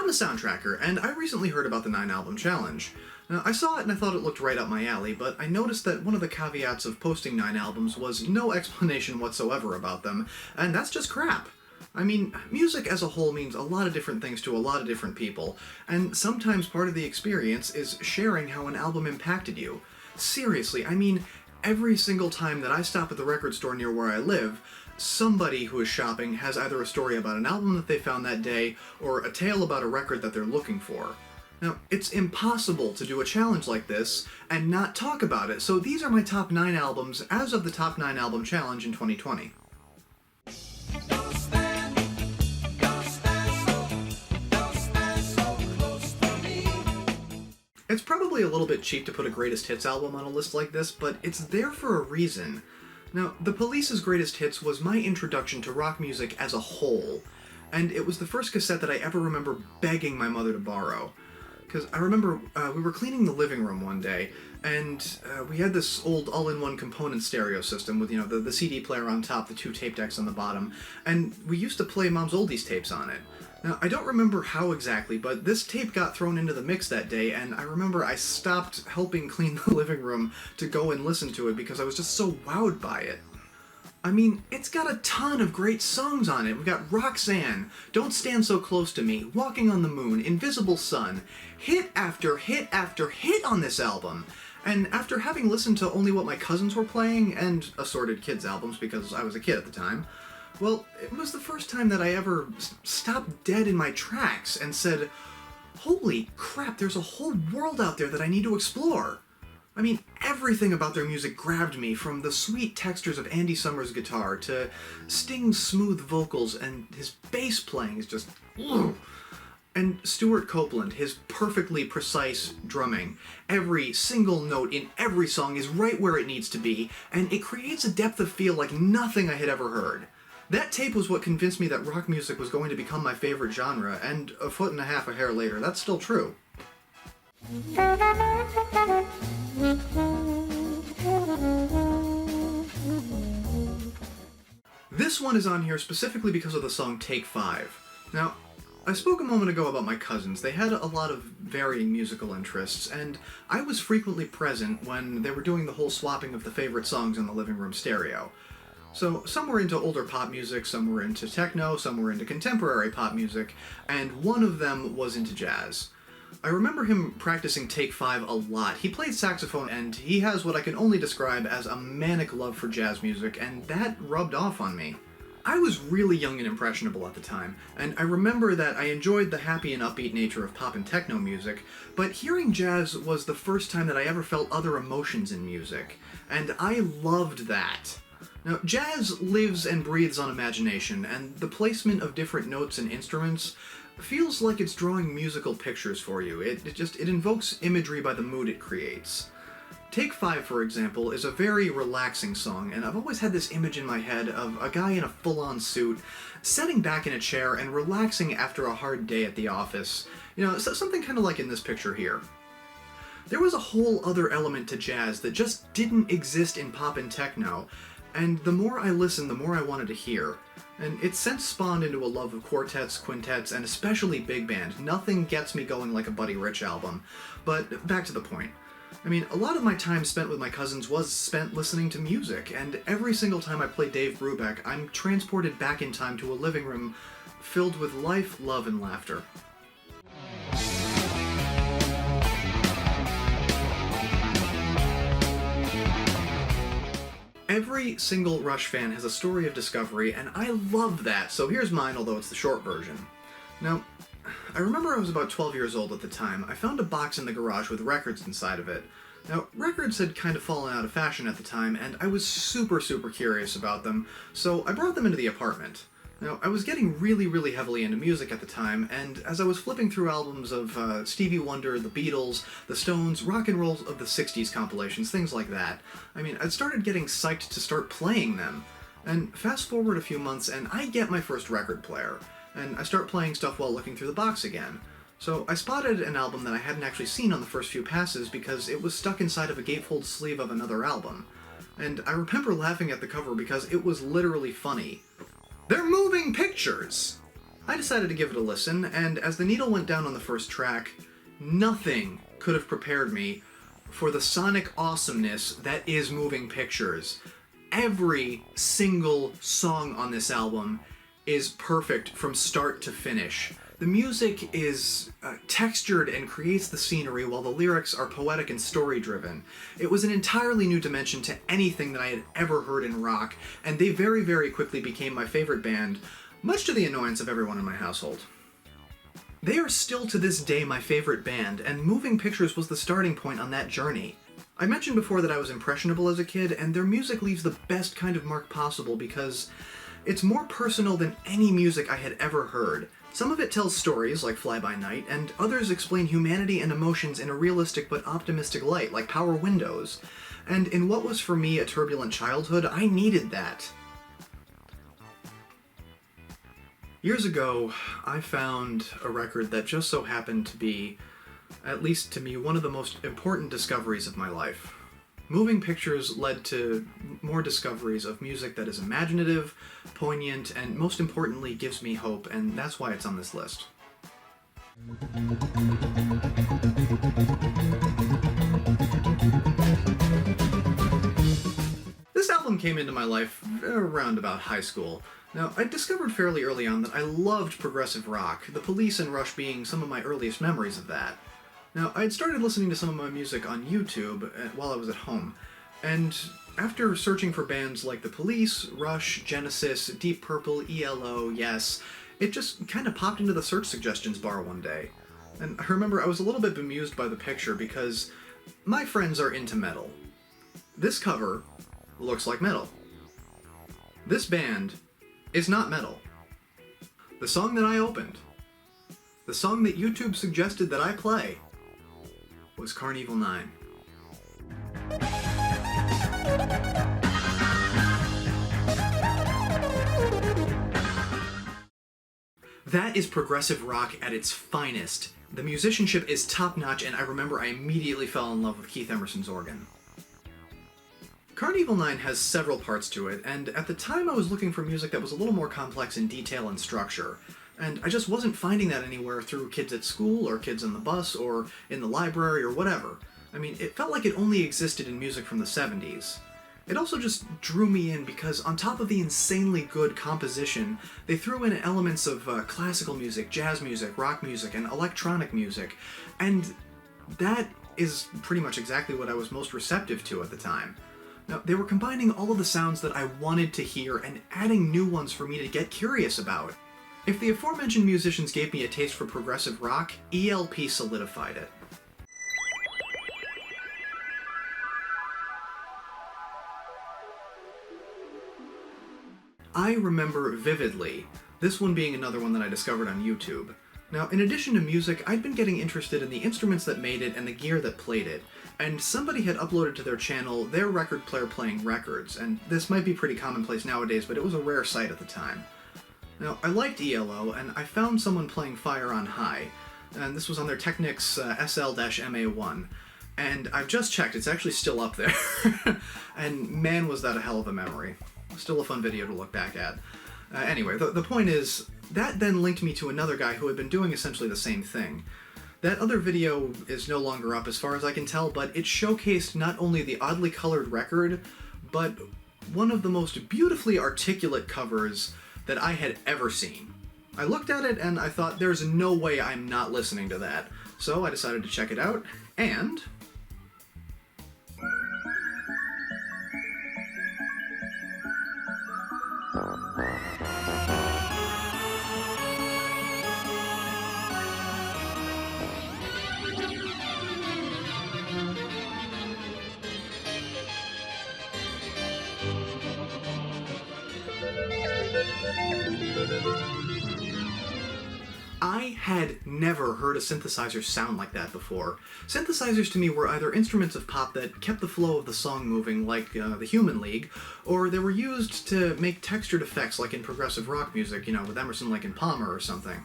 I'm a soundtracker, and I recently heard about the 9-album challenge. Now, I saw it and I thought it looked right up my alley, but I noticed that one of the caveats of posting 9 albums was no explanation whatsoever about them, and that's just crap. I mean, music as a whole means a lot of different things to a lot of different people, and sometimes part of the experience is sharing how an album impacted you. Seriously, I mean, every single time that I stop at the record store near where I live, somebody who is shopping has either a story about an album that they found that day, or a tale about a record that they're looking for. Now, it's impossible to do a challenge like this and not talk about it, so these are my top 9 albums as of the Top 9 Album Challenge in 2020. It's probably a little bit cheap to put a greatest hits album on a list like this, but it's there for a reason. Now, The Police's Greatest Hits was my introduction to rock music as a whole, and it was the first cassette that I ever remember begging my mother to borrow. Because I remember we were cleaning the living room one day, and we had this old all-in-one component stereo system with, the CD player on top, the 2 tape decks on the bottom, and we used to play Mom's Oldies tapes on it. Now, I don't remember how exactly, but this tape got thrown into the mix that day, and I remember I stopped helping clean the living room to go and listen to it because I was just so wowed by it. I mean, it's got a ton of great songs on it. We've got Roxanne, Don't Stand So Close to Me, Walking on the Moon, Invisible Sun, hit after hit after hit on this album. And after having listened to only what my cousins were playing, and assorted kids' albums because I was a kid at the time, well, it was the first time that I ever stopped dead in my tracks and said, holy crap, there's a whole world out there that I need to explore. I mean, everything about their music grabbed me, from the sweet textures of Andy Summers' guitar to Sting's smooth vocals, and his bass playing is just... ugh. And Stuart Copeland, his perfectly precise drumming. Every single note in every song is right where it needs to be, and it creates a depth of feel like nothing I had ever heard. That tape was what convinced me that rock music was going to become my favorite genre, and a foot and a half of hair later, that's still true. This one is on here specifically because of the song Take 5. Now, I spoke a moment ago about my cousins. They had a lot of varying musical interests, and I was frequently present when they were doing the whole swapping of the favorite songs on the living room stereo. So some were into older pop music, some were into techno, some were into contemporary pop music, and one of them was into jazz. I remember him practicing Take 5 a lot. He played saxophone, and he has what I can only describe as a manic love for jazz music, and that rubbed off on me. I was really young and impressionable at the time, and I remember that I enjoyed the happy and upbeat nature of pop and techno music, but hearing jazz was the first time that I ever felt other emotions in music, and I loved that. Now, jazz lives and breathes on imagination, and the placement of different notes and instruments feels like it's drawing musical pictures for you. It invokes imagery by the mood it creates. Take 5, for example, is a very relaxing song, and I've always had this image in my head of a guy in a full-on suit, sitting back in a chair and relaxing after a hard day at the office. Something kind of like in this picture here. There was a whole other element to jazz that just didn't exist in pop and techno, and the more I listened, the more I wanted to hear. And it's since spawned into a love of quartets, quintets, and especially big band. Nothing gets me going like a Buddy Rich album. But back to the point. I mean, a lot of my time spent with my cousins was spent listening to music, and every single time I play Dave Brubeck, I'm transported back in time to a living room filled with life, love, and laughter. Every single Rush fan has a story of discovery, and I love that, so here's mine, although it's the short version. Now, I remember I was about 12 years old at the time. I found a box in the garage with records inside of it. Now, records had kind of fallen out of fashion at the time, and I was super curious about them, so I brought them into the apartment. Now, I was getting really heavily into music at the time, and as I was flipping through albums of Stevie Wonder, the Beatles, the Stones, rock and roll of the 60s compilations, things like that, I'd started getting psyched to start playing them. And fast forward a few months, and I get my first record player, and I start playing stuff while looking through the box again. So I spotted an album that I hadn't actually seen on the first few passes because it was stuck inside of a gatefold sleeve of another album. And I remember laughing at the cover because it was literally funny. They're moving pictures! I decided to give it a listen, and as the needle went down on the first track, nothing could have prepared me for the sonic awesomeness that is Moving Pictures. Every single song on this album is perfect from start to finish. The music is textured and creates the scenery, while the lyrics are poetic and story-driven. It was an entirely new dimension to anything that I had ever heard in rock, and they very, very quickly became my favorite band, much to the annoyance of everyone in my household. They are still to this day my favorite band, and Moving Pictures was the starting point on that journey. I mentioned before that I was impressionable as a kid, and their music leaves the best kind of mark possible because it's more personal than any music I had ever heard. Some of it tells stories, like Fly By Night, and others explain humanity and emotions in a realistic but optimistic light, like Power Windows. And in what was for me a turbulent childhood, I needed that. Years ago, I found a record that just so happened to be, at least to me, one of the most important discoveries of my life. Moving Pictures led to more discoveries of music that is imaginative, poignant, and most importantly gives me hope, and that's why it's on this list. This album came into my life around about high school. Now, I discovered fairly early on that I loved progressive rock, The Police and Rush being some of my earliest memories of that. Now, I had started listening to some of my music on YouTube while I was at home, and after searching for bands like The Police, Rush, Genesis, Deep Purple, ELO, Yes, it just kind of popped into the search suggestions bar one day. And I remember I was a little bit bemused by the picture because my friends are into metal. This cover looks like metal. This band is not metal. The song that I opened, the song that YouTube suggested that I play, was Carnival 9. That is progressive rock at its finest. The musicianship is top-notch, and I remember I immediately fell in love with Keith Emerson's organ. Carnival 9 has several parts to it, and at the time I was looking for music that was a little more complex in detail and structure. And I just wasn't finding that anywhere through kids at school, or kids on the bus, or in the library, or whatever. I mean, it felt like it only existed in music from the 70s. It also just drew me in because on top of the insanely good composition, they threw in elements of classical music, jazz music, rock music, and electronic music. And that is pretty much exactly what I was most receptive to at the time. Now, they were combining all of the sounds that I wanted to hear and adding new ones for me to get curious about. If the aforementioned musicians gave me a taste for progressive rock, ELP solidified it. I remember vividly, this one being another one that I discovered on YouTube. Now, in addition to music, I'd been getting interested in the instruments that made it and the gear that played it, and somebody had uploaded to their channel their record player playing records, and this might be pretty commonplace nowadays, but it was a rare sight at the time. Now, I liked ELO, and I found someone playing Fire on High, and this was on their Technics SL-MA1, and I've just checked, it's actually still up there, and man was that a hell of a memory. Still a fun video to look back at. Anyway, the point is, that then linked me to another guy who had been doing essentially the same thing. That other video is no longer up as far as I can tell, but it showcased not only the oddly colored record, but one of the most beautifully articulate covers that I had ever seen. I looked at it and I thought, there's no way I'm not listening to that. So I decided to check it out, and I had never heard a synthesizer sound like that before. Synthesizers to me were either instruments of pop that kept the flow of the song moving, like the Human League, or they were used to make textured effects like in progressive rock music, with Emerson, Lake and Palmer or something.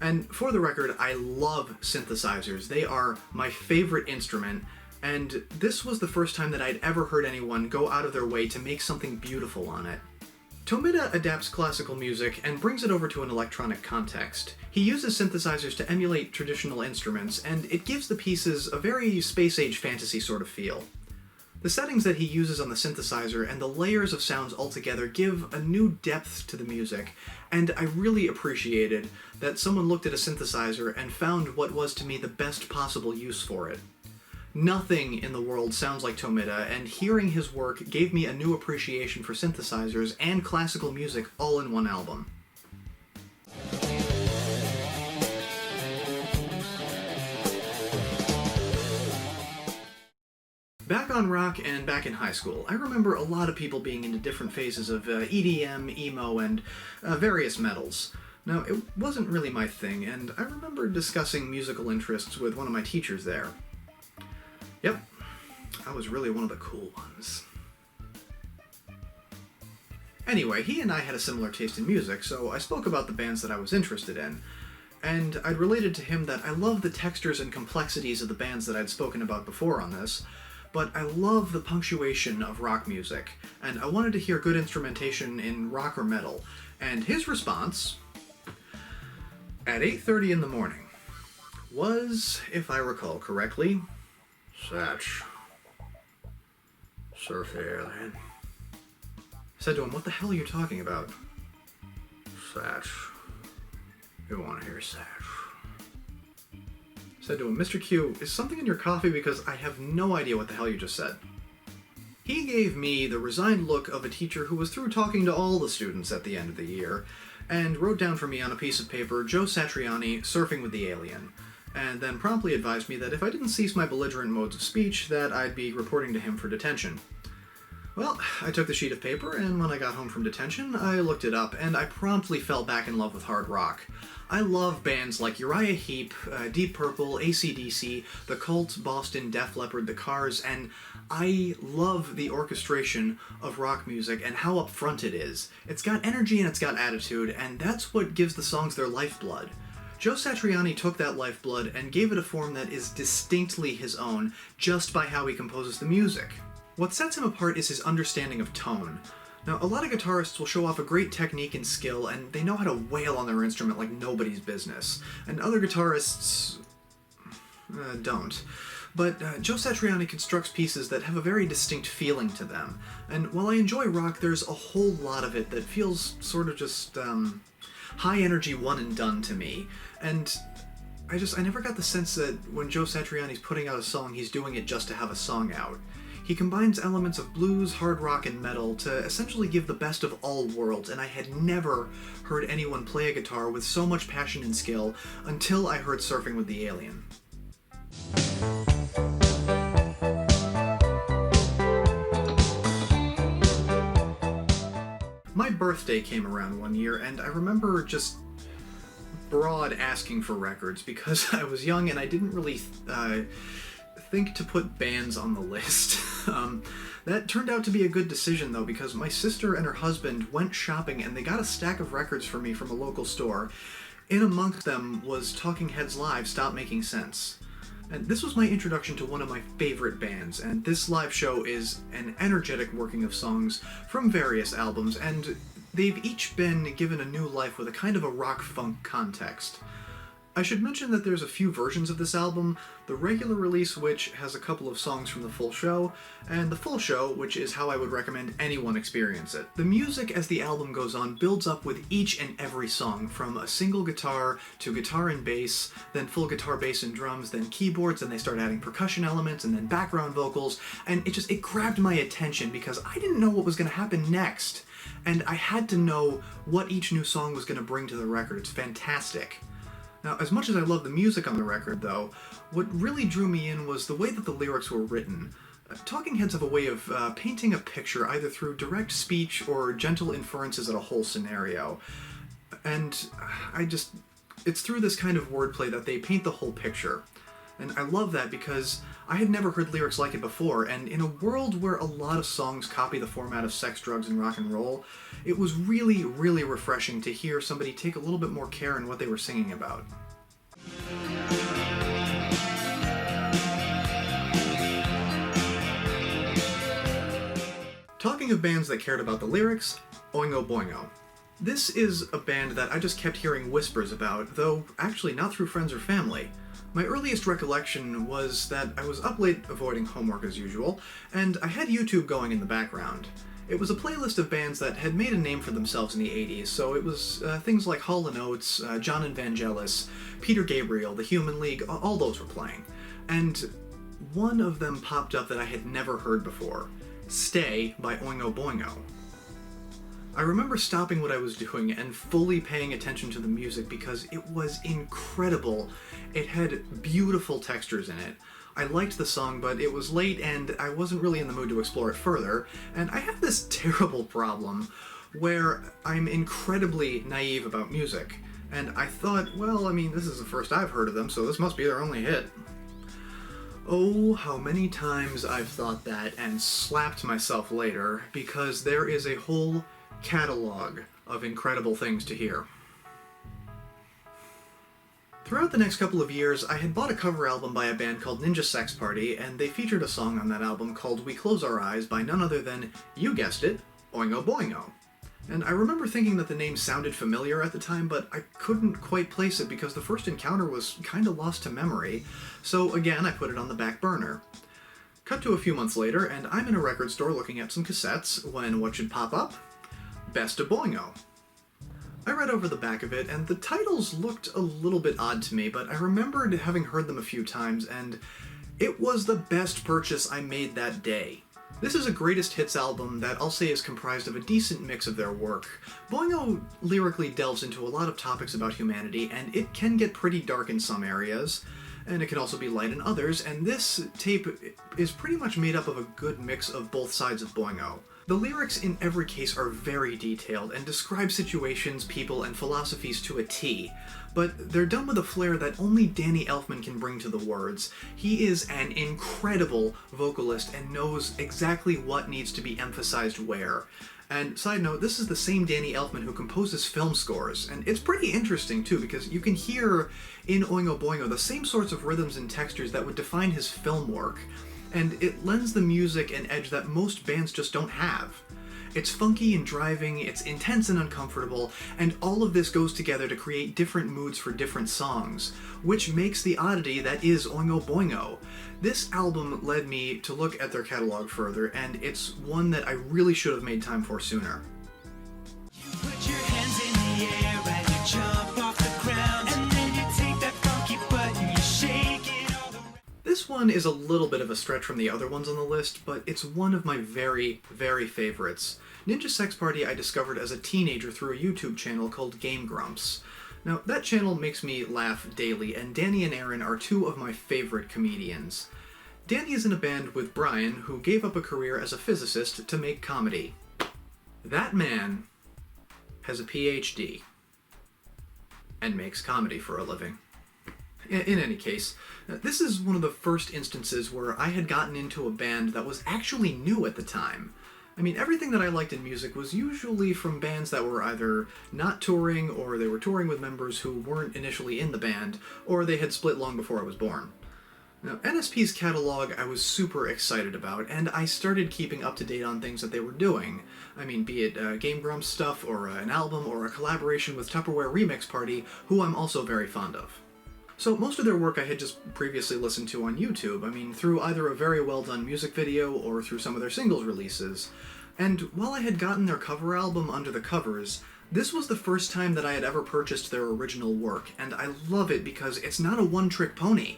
And for the record, I love synthesizers. They are my favorite instrument, and this was the first time that I'd ever heard anyone go out of their way to make something beautiful on it. Tomita adapts classical music and brings it over to an electronic context. He uses synthesizers to emulate traditional instruments, and it gives the pieces a very space-age fantasy sort of feel. The settings that he uses on the synthesizer and the layers of sounds altogether give a new depth to the music, and I really appreciated that someone looked at a synthesizer and found what was to me the best possible use for it. Nothing in the world sounds like Tomita, and hearing his work gave me a new appreciation for synthesizers and classical music all in one album. Back on rock and back in high school, I remember a lot of people being into different phases of EDM, emo, and various metals. Now, it wasn't really my thing, and I remember discussing musical interests with one of my teachers there. Yep, I was really one of the cool ones. Anyway, he and I had a similar taste in music, so I spoke about the bands that I was interested in, and I'd related to him that I love the textures and complexities of the bands that I'd spoken about before on this, but I love the punctuation of rock music, and I wanted to hear good instrumentation in rock or metal, and his response, at 8:30 in the morning, was, if I recall correctly, Satch. Surf the alien. Said to him, what the hell are you talking about? Satch. You want to hear Satch. Said to him, Mr. Q, is something in your coffee because I have no idea what the hell you just said. He gave me the resigned look of a teacher who was through talking to all the students at the end of the year, and wrote down for me on a piece of paper, Joe Satriani, Surfing with the Alien, and then promptly advised me that if I didn't cease my belligerent modes of speech, that I'd be reporting to him for detention. Well, I took the sheet of paper, and when I got home from detention, I looked it up, and I promptly fell back in love with hard rock. I love bands like Uriah Heep, Deep Purple, AC/DC, The Cult, Boston, Def Leppard, The Cars, and I love the orchestration of rock music and how upfront it is. It's got energy and it's got attitude, and that's what gives the songs their lifeblood. Joe Satriani took that lifeblood and gave it a form that is distinctly his own, just by how he composes the music. What sets him apart is his understanding of tone. Now, a lot of guitarists will show off a great technique and skill, and they know how to wail on their instrument like nobody's business. And other guitarists don't. But Joe Satriani constructs pieces that have a very distinct feeling to them. And while I enjoy rock, there's a whole lot of it that feels sort of just, high energy one and done to me. And I never got the sense that when Joe Satriani's putting out a song, he's doing it just to have a song out. He combines elements of blues, hard rock, and metal to essentially give the best of all worlds, and I had never heard anyone play a guitar with so much passion and skill until I heard Surfing with the Alien. My birthday came around one year, and I remember just broad asking for records because I was young and I didn't really think to put bands on the list. That turned out to be a good decision though, because my sister and her husband went shopping and they got a stack of records for me from a local store. In amongst them was Talking Heads Live, Stop Making Sense. And this was my introduction to one of my favorite bands, and this live show is an energetic working of songs from various albums, and they've each been given a new life with a kind of a rock-funk context. I should mention that there's a few versions of this album, the regular release which has a couple of songs from the full show, and the full show, which is how I would recommend anyone experience it. The music as the album goes on builds up with each and every song, from a single guitar to guitar and bass, then full guitar, bass, and drums, then keyboards, and they start adding percussion elements, and then background vocals, and it grabbed my attention because I didn't know what was going to happen next, and I had to know what each new song was going to bring to the record. It's fantastic. Now, as much as I love the music on the record, though, what really drew me in was the way that the lyrics were written. Talking Heads have a way of painting a picture either through direct speech or gentle inferences at a whole scenario. And it's through this kind of wordplay that they paint the whole picture. And I love that because I had never heard lyrics like it before, and in a world where a lot of songs copy the format of sex, drugs, and rock and roll, it was really, really refreshing to hear somebody take a little bit more care in what they were singing about. Talking of bands that cared about the lyrics, Oingo Boingo. This is a band that I just kept hearing whispers about, though actually not through friends or family. My earliest recollection was that I was up late avoiding homework as usual, and I had YouTube going in the background. It was a playlist of bands that had made a name for themselves in the 80s, so it was things like Hall & Oates, John and Vangelis, Peter Gabriel, The Human League, all those were playing. And one of them popped up that I had never heard before, Stay by Oingo Boingo. I remember stopping what I was doing and fully paying attention to the music because it was incredible. It had beautiful textures in it. I liked the song, but it was late and I wasn't really in the mood to explore it further, and I have this terrible problem where I'm incredibly naive about music, and I thought, well, I mean, this is the first I've heard of them, so this must be their only hit. Oh, how many times I've thought that and slapped myself later, because there is a whole catalog of incredible things to hear. Throughout the next couple of years, I had bought a cover album by a band called Ninja Sex Party, and they featured a song on that album called We Close Our Eyes by none other than, you guessed it, Oingo Boingo. And I remember thinking that the name sounded familiar at the time, but I couldn't quite place it because the first encounter was kinda lost to memory, so again I put it on the back burner. Cut to a few months later, and I'm in a record store looking at some cassettes when what should pop up? Best of Boingo. I read over the back of it, and the titles looked a little bit odd to me, but I remembered having heard them a few times, and it was the best purchase I made that day. This is a greatest hits album that I'll say is comprised of a decent mix of their work. Boingo lyrically delves into a lot of topics about humanity, and it can get pretty dark in some areas, and it can also be light in others, and this tape is pretty much made up of a good mix of both sides of Boingo. The lyrics in every case are very detailed and describe situations, people, and philosophies to a T, but they're done with a flair that only Danny Elfman can bring to the words. He is an incredible vocalist and knows exactly what needs to be emphasized where. And side note, this is the same Danny Elfman who composes film scores, and it's pretty interesting too, because you can hear in Oingo Boingo the same sorts of rhythms and textures that would define his film work, and it lends the music an edge that most bands just don't have. It's funky and driving, it's intense and uncomfortable, and all of this goes together to create different moods for different songs, which makes the oddity that is Oingo Boingo. This album led me to look at their catalog further, and it's one that I really should have made time for sooner. You put your hands in the air and you jump off the ground, and then you take that funky butt and you shake it all around. This one is a little bit of a stretch from the other ones on the list, but it's one of my very, very favorites. Ninja Sex Party I discovered as a teenager through a YouTube channel called Game Grumps. Now, that channel makes me laugh daily, and Danny and Aaron are two of my favorite comedians. Danny is in a band with Brian, who gave up a career as a physicist to make comedy. That man has a PhD and makes comedy for a living. In any case, this is one of the first instances where I had gotten into a band that was actually new at the time. I mean, everything that I liked in music was usually from bands that were either not touring, or they were touring with members who weren't initially in the band, or they had split long before I was born. Now, NSP's catalog I was super excited about, and I started keeping up to date on things that they were doing. I mean, be it Game Grumps stuff, or an album, or a collaboration with Tupperware Remix Party, who I'm also very fond of. So most of their work I had just previously listened to on YouTube, I mean, through either a very well done music video or through some of their singles releases. And while I had gotten their cover album under the covers, this was the first time that I had ever purchased their original work, and I love it because it's not a one-trick pony.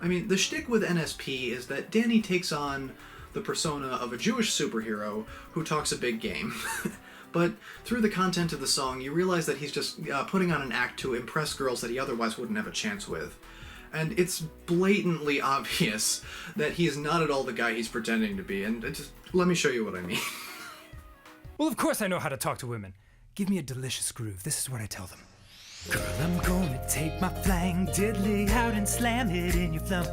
I mean, the shtick with NSP is that Danny takes on the persona of a Jewish superhero who talks a big game. But through the content of the song, you realize that he's just putting on an act to impress girls that he otherwise wouldn't have a chance with. And it's blatantly obvious that he is not at all the guy he's pretending to be, and just let me show you what I mean. Well, of course I know how to talk to women. Give me a delicious groove. This is what I tell them. Girl, I'm gonna take my flying diddly out and slam it in your flump.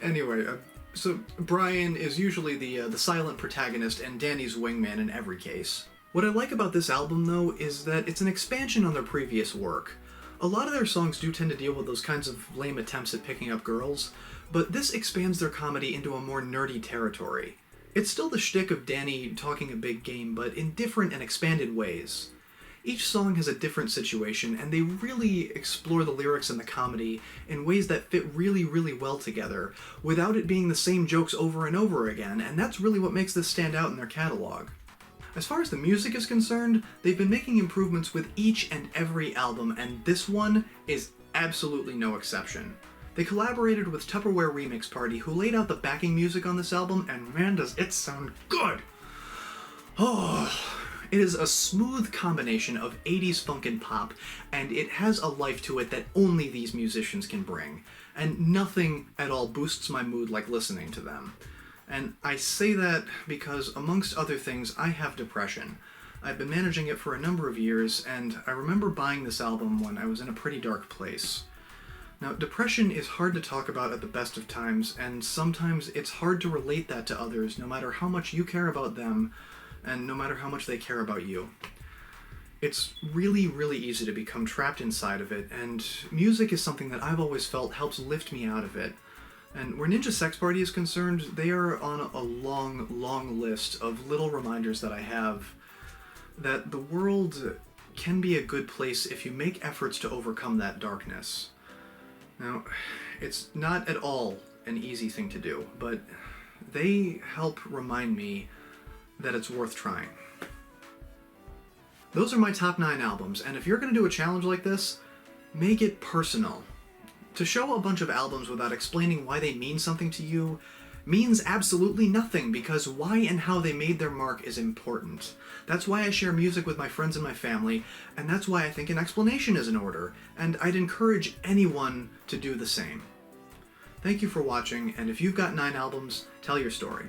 Anyway, so Brian is usually the silent protagonist and Danny's wingman in every case. What I like about this album, though, is that it's an expansion on their previous work. A lot of their songs do tend to deal with those kinds of lame attempts at picking up girls, but this expands their comedy into a more nerdy territory. It's still the shtick of Danny talking a big game, but in different and expanded ways. Each song has a different situation, and they really explore the lyrics and the comedy in ways that fit really, really well together, without it being the same jokes over and over again, and that's really what makes this stand out in their catalog. As far as the music is concerned, they've been making improvements with each and every album, and this one is absolutely no exception. They collaborated with Tupperware Remix Party, who laid out the backing music on this album, and man does it sound good! Oh, it is a smooth combination of 80s funk and pop, and it has a life to it that only these musicians can bring, and nothing at all boosts my mood like listening to them. And I say that because, amongst other things, I have depression. I've been managing it for a number of years, and I remember buying this album when I was in a pretty dark place. Now, depression is hard to talk about at the best of times, and sometimes it's hard to relate that to others, no matter how much you care about them, and no matter how much they care about you. It's really, really easy to become trapped inside of it, and music is something that I've always felt helps lift me out of it. And where Ninja Sex Party is concerned, they are on a long, long list of little reminders that I have that the world can be a good place if you make efforts to overcome that darkness. Now, it's not at all an easy thing to do, but they help remind me that it's worth trying. Those are my top 9 albums, and if you're going to do a challenge like this, make it personal. To show a bunch of albums without explaining why they mean something to you means absolutely nothing, because why and how they made their mark is important. That's why I share music with my friends and my family, and that's why I think an explanation is in order, and I'd encourage anyone to do the same. Thank you for watching, and if you've got 9 albums, tell your story.